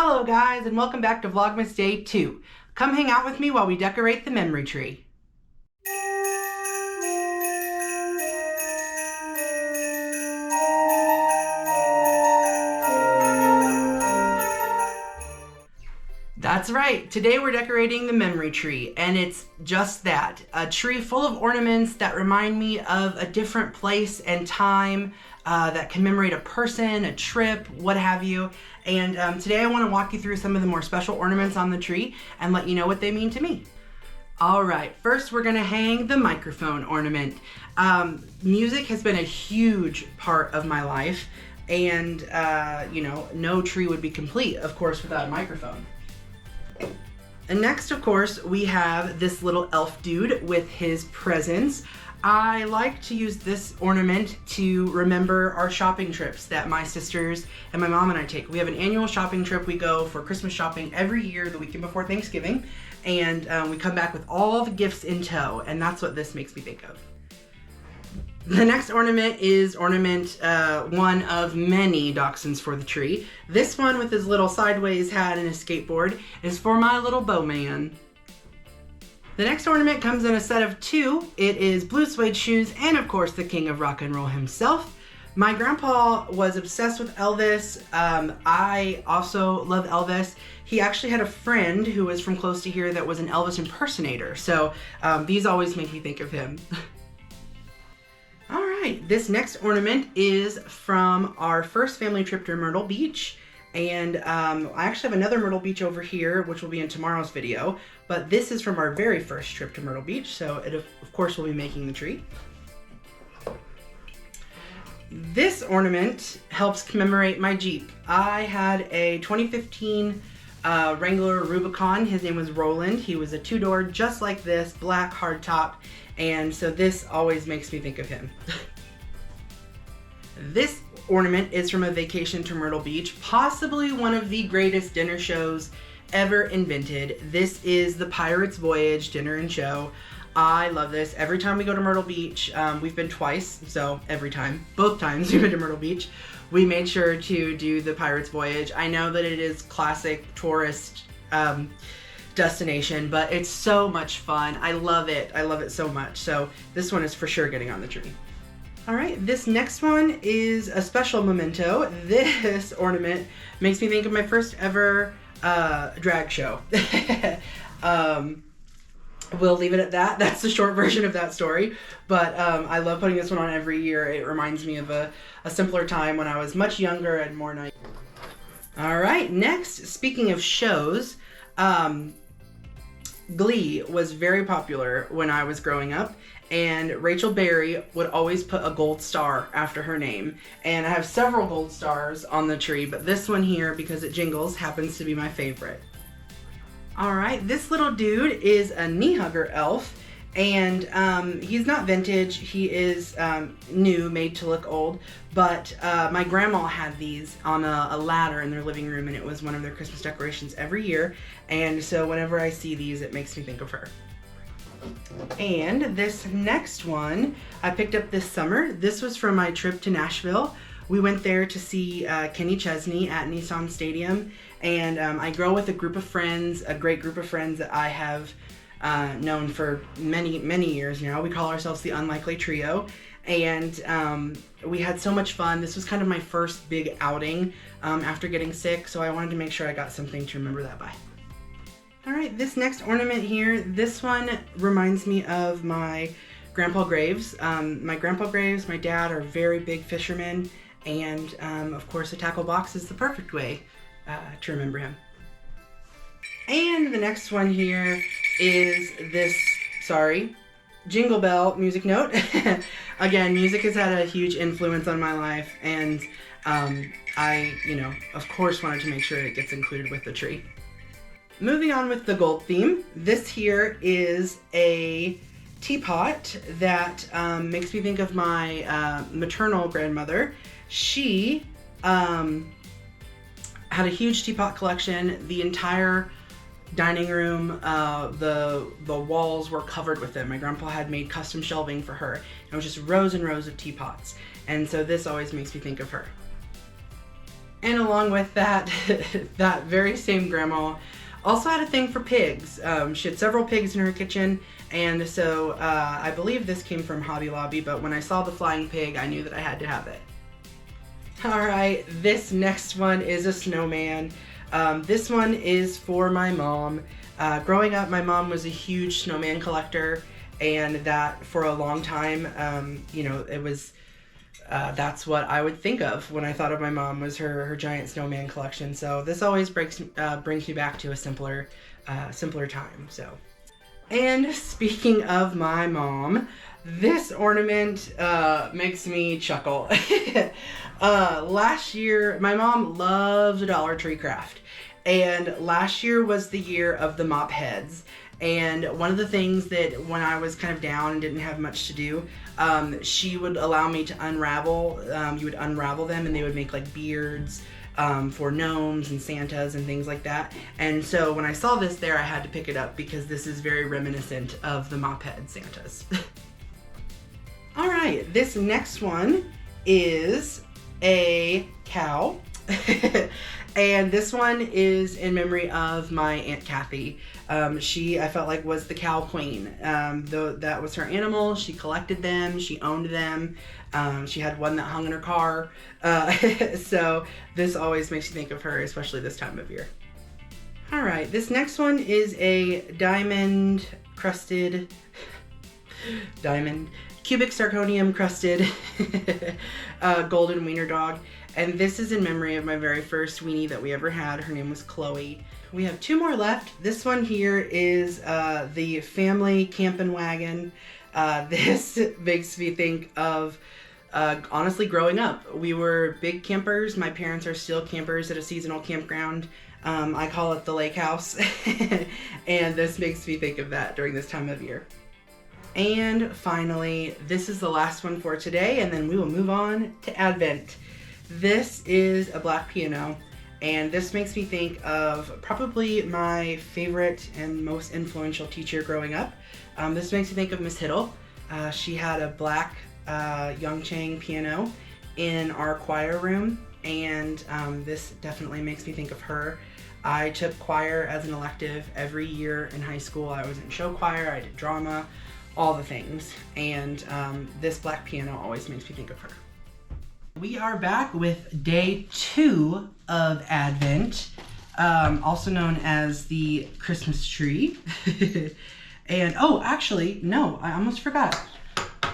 Hello guys, and welcome back to Vlogmas Day 2. Come hang out with me while we decorate the memory tree. That's right, today we're decorating the memory tree, and it's just that. A tree full of ornaments that remind me of a different place and time, that commemorate a person, a trip, what have you. And today I want to walk you through some of the more special ornaments on the tree and let you know what they mean to me. All right, first we're gonna hang the microphone ornament. Music has been a huge part of my life, and no tree would be complete, of course, without a microphone. And next, of course, we have this little elf dude with his presents. I like to use this ornament to remember our shopping trips that my sisters and my mom and I take. We have an annual shopping trip. We go for Christmas shopping every year, the weekend before Thanksgiving, and we come back with all the gifts in tow, and that's what this makes me think of. The next ornament is ornament one of many dachshunds for the tree. This one with his little sideways hat and his skateboard is for my little bowman. The next ornament comes in a set of two. It is blue suede shoes and, of course, the king of rock and roll himself. My grandpa was obsessed with Elvis. I also love Elvis. He actually had a friend who was from close to here that was an Elvis impersonator, so these always make me think of him. All right, this next ornament is from our first family trip to Myrtle Beach. And I actually have another Myrtle Beach over here, which will be in tomorrow's video. But this is from our very first trip to Myrtle Beach, so it of course will be making the tree. This ornament helps commemorate my Jeep. I had a 2015 Wrangler Rubicon. His name was Roland. He was a two-door, just like this, black hardtop. And so this always makes me think of him. This ornament is from a vacation to Myrtle Beach, possibly one of the greatest dinner shows ever invented. This is the Pirates Voyage dinner and show. I love this. Every time we go to Myrtle Beach, we've been twice, so both times we've been to Myrtle Beach, we made sure to do the Pirates Voyage. I know that it is classic tourist destination, but it's so much fun. I love it. I love it so much. So this one is for sure getting on the tree. All right, this next one is a special memento. This ornament makes me think of my first ever drag show. We'll leave it at that. That's the short version of that story. But I love putting this one on every year. It reminds me of a simpler time when I was much younger and more naive. All right, next, speaking of shows, Glee was very popular when I was growing up, and Rachel Berry would always put a gold star after her name. And I have several gold stars on the tree, but this one here, because it jingles, happens to be my favorite. All right, this little dude is a knee hugger elf, and he's not vintage. He is new, made to look old, but my grandma had these on a ladder in their living room, and it was one of their Christmas decorations every year. And so whenever I see these, it makes me think of her. And this next one I picked up this summer. This was from my trip to Nashville. We went there to see Kenny Chesney at Nissan Stadium, and I go with a group of friends, a great group of friends that I have known for many, many years now. We call ourselves the Unlikely Trio, and we had so much fun. This was kind of my first big outing after getting sick, so I wanted to make sure I got something to remember that by. All right, this next ornament here, this one reminds me of my Grandpa Graves. My Grandpa Graves, my dad, are very big fishermen, and of course a tackle box is the perfect way to remember him. And the next one here is this, Jingle Bell music note. Again, music has had a huge influence on my life, and I, of course wanted to make sure it gets included with the tree. Moving on with the gold theme, this here is a teapot that makes me think of my maternal grandmother. She had a huge teapot collection. The entire dining room, the walls were covered with them. My grandpa had made custom shelving for her. It was just rows and rows of teapots. And so this always makes me think of her. And along with that, that very same grandma also had a thing for pigs. She had several pigs in her kitchen, and so I believe this came from Hobby Lobby, but when I saw the flying pig, I knew that I had to have it. Alright, this next one is a snowman. This one is for my mom. Growing up, my mom was a huge snowman collector, and that for a long time, you know, it was that's what I would think of when I thought of my mom, was her giant snowman collection. So this always brings me back to a simpler time. So, and speaking of my mom, this ornament makes me chuckle. Last year, my mom loves a Dollar Tree craft, and last year was the year of the mop heads. And one of the things that when I was kind of down and didn't have much to do, she would allow me to unravel. You would unravel them, and they would make like beards for gnomes and Santas and things like that. And so when I saw this there, I had to pick it up because this is very reminiscent of the mop head Santas. All right, this next one is a cow. And this one is in memory of my Aunt Kathy. She, I felt like, was the cow queen. Though that was her animal, she collected them, she owned them. She had one that hung in her car. So this always makes you think of her, especially this time of year. All right, this next one is a diamond crusted, cubic zirconium crusted golden wiener dog. And this is in memory of my very first weenie that we ever had. Her name was Chloe. We have two more left. This one here is the family camping wagon. This makes me think of, honestly, growing up. We were big campers. My parents are still campers at a seasonal campground. I call it the lake house. And this makes me think of that during this time of year. And finally, this is the last one for today, and then we will move on to Advent. This is a black piano, and this makes me think of probably my favorite and most influential teacher growing up. This makes me think of Miss Hiddle. She had a black Yongchang piano in our choir room, and this definitely makes me think of her. I took choir as an elective every year in high school. I was in show choir, I did drama, all the things, and this black piano always makes me think of her. We are back with day 2 of Advent, also known as the Christmas tree. And, oh, actually, no, I almost forgot.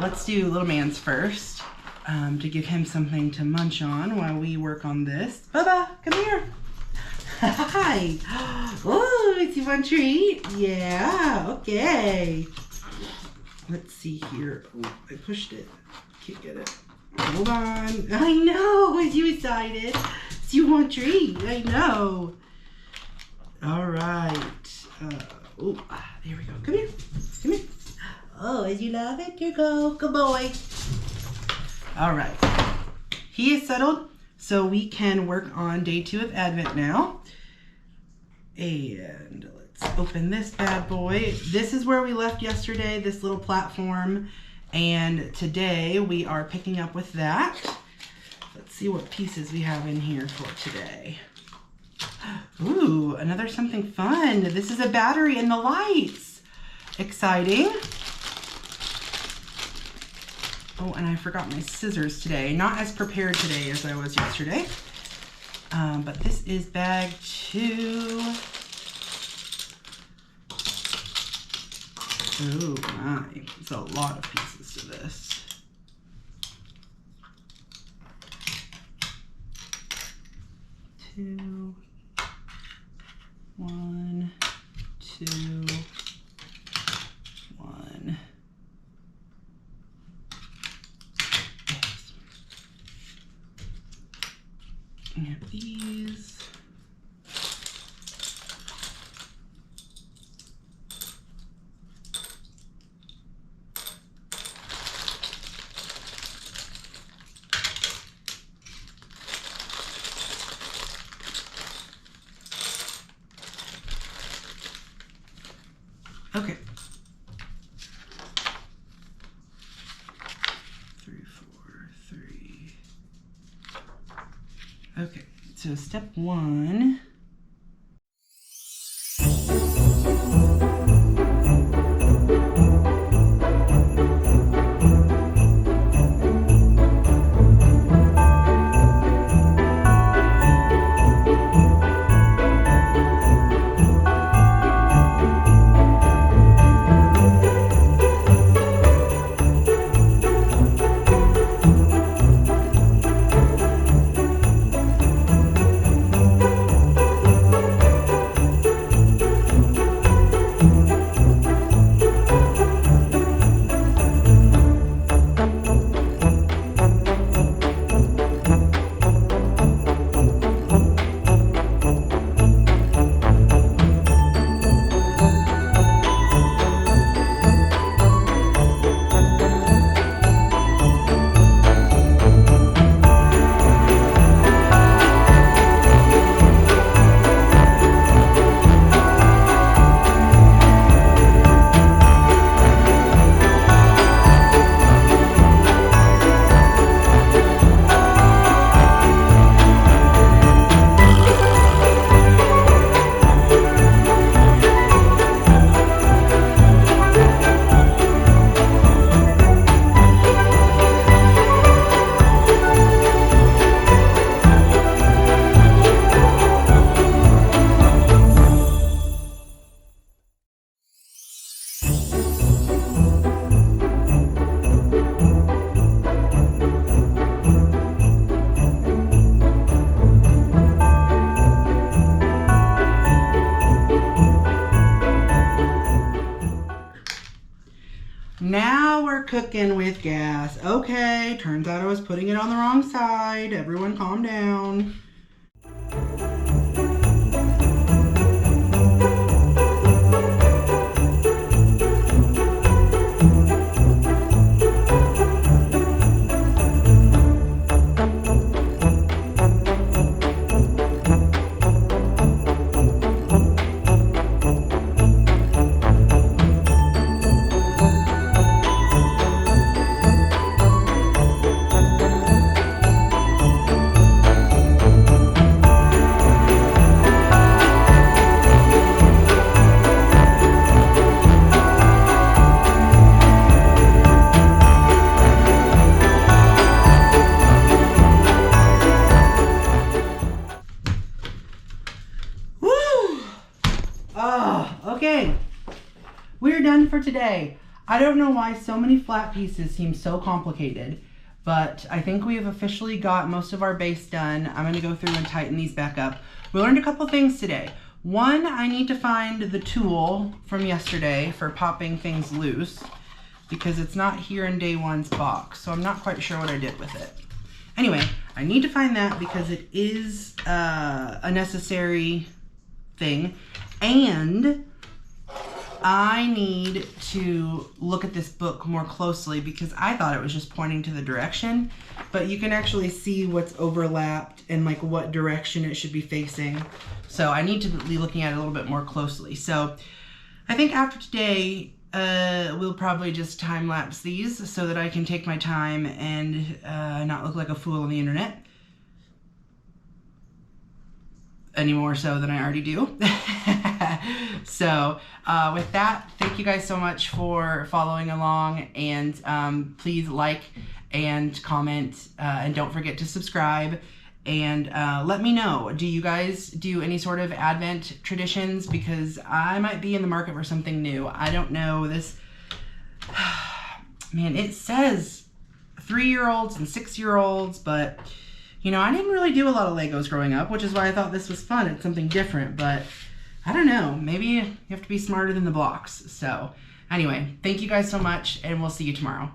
Let's do little man's first, to give him something to munch on while we work on this. Bubba, come here. Hi. Oh, do you want a treat? Yeah, okay. Let's see here. Oh, I pushed it. Can't get it. Hold on. I know. Is you excited? Do you want a treat? I know. All right. Oh, there we go. Come here. Come here. Oh, as you love it, here you go. Good boy. All right. He is settled, so we can work on day 2 of Advent now. And let's open this bad boy. This is where we left yesterday, this little platform. And today we are picking up with that. Let's see what pieces we have in here for today. Ooh, another something fun. This is a battery and the lights. Exciting. Oh, and I forgot my scissors today. Not as prepared today as I was yesterday. But this is bag 2. Oh my, there's a lot of pieces to this. Two, 1, 2, 1. Yes. We have these. Okay. 3, 4, 3. Okay, so step 1. Now we're cooking with gas. Okay, turns out I was putting it on the wrong side. Everyone calm down. Okay, we're done for today. I don't know why so many flat pieces seem so complicated, but I think we have officially got most of our base done. I'm gonna go through and tighten these back up. We learned a couple things today. One, I need to find the tool from yesterday for popping things loose because it's not here in day one's box, so I'm not quite sure what I did with it. Anyway, I need to find that because it is a necessary thing, and I need to look at this book more closely because I thought it was just pointing to the direction, but you can actually see what's overlapped and like what direction it should be facing. So I need to be looking at it a little bit more closely. So I think after today, we'll probably just time lapse these so that I can take my time and not look like a fool on the internet. Any more so than I already do. So with that, thank you guys so much for following along, and please like and comment, and don't forget to subscribe, and let me know, do you guys do any sort of Advent traditions? Because I might be in the market for something new. I don't know this. Man, it says 3-year-olds and 6-year-olds, but you know, I didn't really do a lot of Legos growing up, which is why I thought this was fun. It's something different, but I don't know. Maybe you have to be smarter than the blocks. So anyway, thank you guys so much, and we'll see you tomorrow.